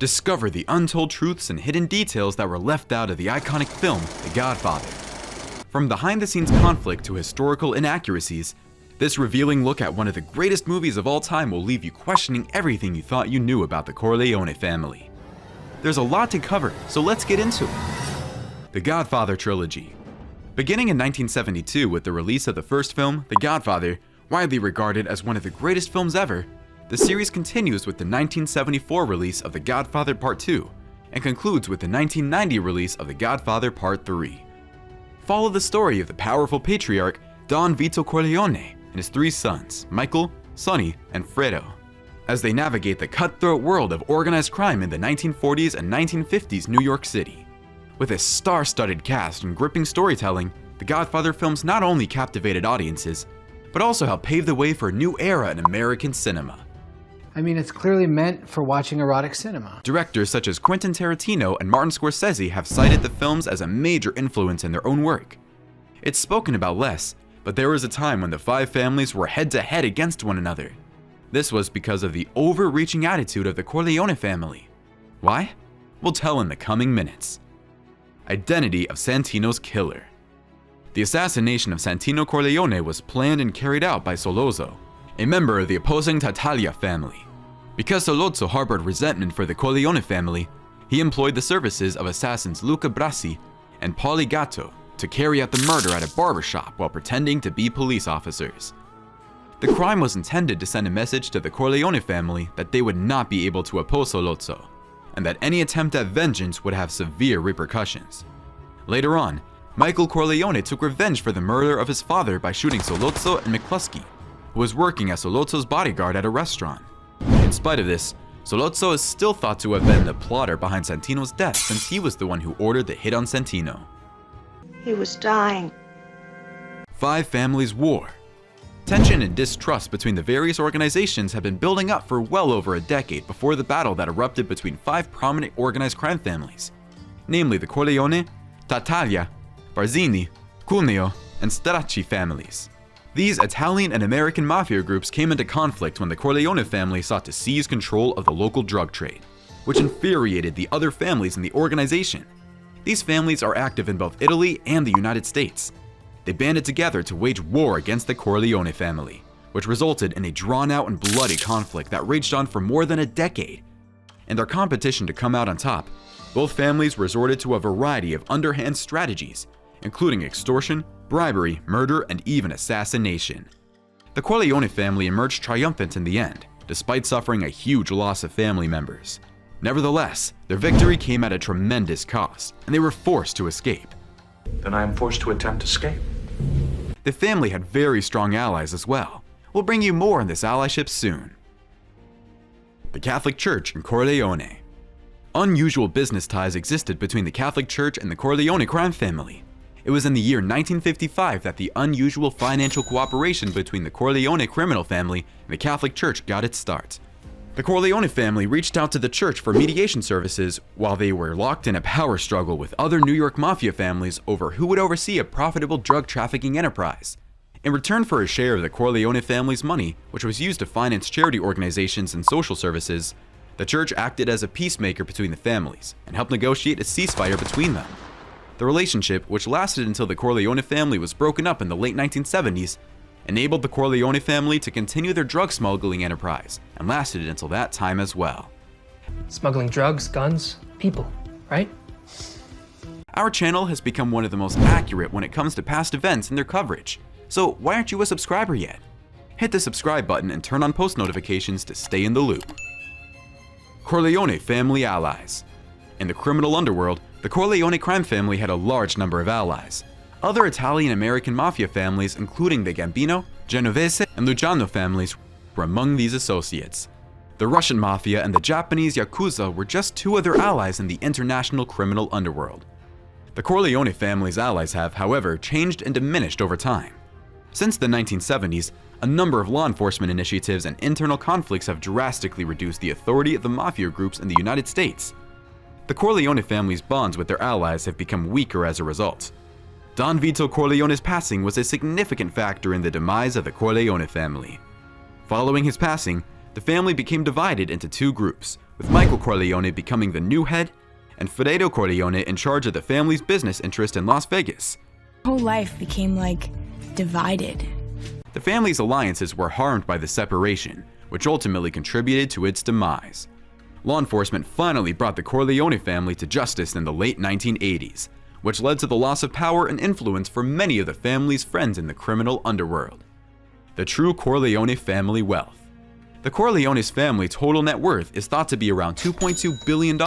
Discover the untold truths and hidden details that were left out of the iconic film, The Godfather. From behind-the-scenes conflict to historical inaccuracies, this revealing look at one of the greatest movies of all time will leave you questioning everything you thought you knew about the Corleone family. There's a lot to cover, so let's get into it. The Godfather Trilogy. Beginning in 1972 with the release of the first film, The Godfather, widely regarded as one of the greatest films ever, the series continues with the 1974 release of The Godfather Part 2 and concludes with the 1990 release of The Godfather Part 3. Follow the story of the powerful patriarch Don Vito Corleone and his three sons, Michael, Sonny, and Fredo, as they navigate the cutthroat world of organized crime in the 1940s and 1950s New York City. With a star-studded cast and gripping storytelling, the Godfather films not only captivated audiences, but also helped pave the way for a new era in American cinema. I mean, it's clearly meant for watching erotic cinema. Directors such as Quentin Tarantino and Martin Scorsese have cited the films as a major influence in their own work. It's spoken about less, but there was a time when the five families were head-to-head against one another. This was because of the overreaching attitude of the Corleone family. Why? We'll tell in the coming minutes. Identity of Santinos' killer. The assassination of Santino Corleone was planned and carried out by Sollozzo, a member of the opposing Tattaglia family. Because Sollozzo harbored resentment for the Corleone family, he employed the services of assassins Luca Brasi and Paulie Gatto to carry out the murder at a barbershop while pretending to be police officers. The crime was intended to send a message to the Corleone family that they would not be able to oppose Sollozzo, and that any attempt at vengeance would have severe repercussions. Later on, Michael Corleone took revenge for the murder of his father by shooting Sollozzo and McCluskey, who was working as Sollozzo's bodyguard at a restaurant. In spite of this, Sollozzo is still thought to have been the plotter behind Santino's death since he was the one who ordered the hit on Santino. He was dying. Five Families War. Tension and distrust between the various organizations had been building up for well over a decade before the battle that erupted between five prominent organized crime families, namely the Corleone, Tattaglia, Barzini, Cuneo, and Stracci families. These Italian and American mafia groups came into conflict when the Corleone family sought to seize control of the local drug trade, which infuriated the other families in the organization. These families are active in both Italy and the United States. They banded together to wage war against the Corleone family, which resulted in a drawn-out and bloody conflict that raged on for more than a decade. In their competition to come out on top, both families resorted to a variety of underhand strategies, including extortion, bribery, murder, and even assassination. The Corleone family emerged triumphant in the end, despite suffering a huge loss of family members. Nevertheless, their victory came at a tremendous cost, and they were forced to escape. Then I am forced to attempt escape. The family had very strong allies as well. We'll bring you more on this allyship soon. The Catholic Church and Corleone. Unusual business ties existed between the Catholic Church and the Corleone crime family. It was in the year 1955 that the unusual financial cooperation between the Corleone criminal family and the Catholic Church got its start. The Corleone family reached out to the church for mediation services while they were locked in a power struggle with other New York mafia families over who would oversee a profitable drug trafficking enterprise. In return for a share of the Corleone family's money, which was used to finance charity organizations and social services, the church acted as a peacemaker between the families and helped negotiate a ceasefire between them. The relationship, which lasted until the Corleone family was broken up in the late 1970s, enabled the Corleone family to continue their drug smuggling enterprise and lasted until that time as well. Smuggling drugs, guns, people, right? Our channel has become one of the most accurate when it comes to past events and their coverage, so why aren't you a subscriber yet? Hit the subscribe button and turn on post notifications to stay in the loop. Corleone family allies. In the criminal underworld, the Corleone crime family had a large number of allies. Other Italian-American mafia families, including the Gambino, Genovese, and Luciano families, were among these associates. The Russian mafia and the Japanese Yakuza were just two other allies in the international criminal underworld. The Corleone family's allies have, however, changed and diminished over time. Since the 1970s, a number of law enforcement initiatives and internal conflicts have drastically reduced the authority of the mafia groups in the United States. The Corleone family's bonds with their allies have become weaker as a result. Don Vito Corleone's passing was a significant factor in the demise of the Corleone family. Following his passing, the family became divided into two groups, with Michael Corleone becoming the new head and Fredo Corleone in charge of the family's business interest in Las Vegas. Whole life became like divided. The family's alliances were harmed by the separation, which ultimately contributed to its demise. Law enforcement finally brought the Corleone family to justice in the late 1980s, which led to the loss of power and influence for many of the family's friends in the criminal underworld. The true Corleone family wealth. The Corleone's family total net worth is thought to be around $2.2 billion.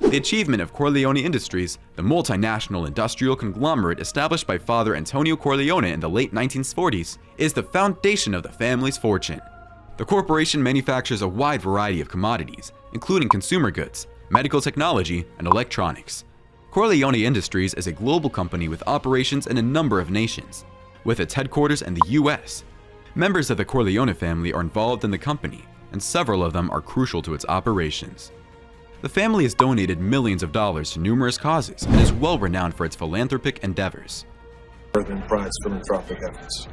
The achievement of Corleone Industries, the multinational industrial conglomerate established by Father Antonio Corleone in the late 1940s, is the foundation of the family's fortune. The corporation manufactures a wide variety of commodities, including consumer goods, medical technology, and electronics. Corleone Industries is a global company with operations in a number of nations, with its headquarters in the US. Members of the Corleone family are involved in the company, and several of them are crucial to its operations. The family has donated millions of dollars to numerous causes and is well renowned for its philanthropic endeavors. Than Pride's philanthropic efforts.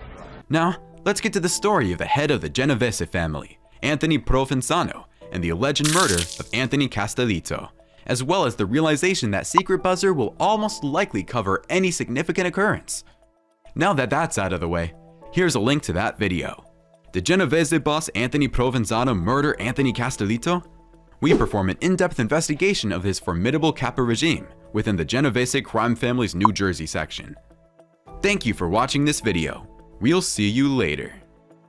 Now, let's get to the story of the head of the Genovese family, Anthony Provenzano, and the alleged murder of Anthony Castellito, as well as the realization that Secret Buzzer will almost likely cover any significant occurrence. Now that that's out of the way, here's a link to that video. Did Genovese boss Anthony Provenzano murder Anthony Castellito? We perform an in-depth investigation of his formidable Kappa regime within the Genovese crime family's New Jersey section. Thank you for watching this video. We'll see you later.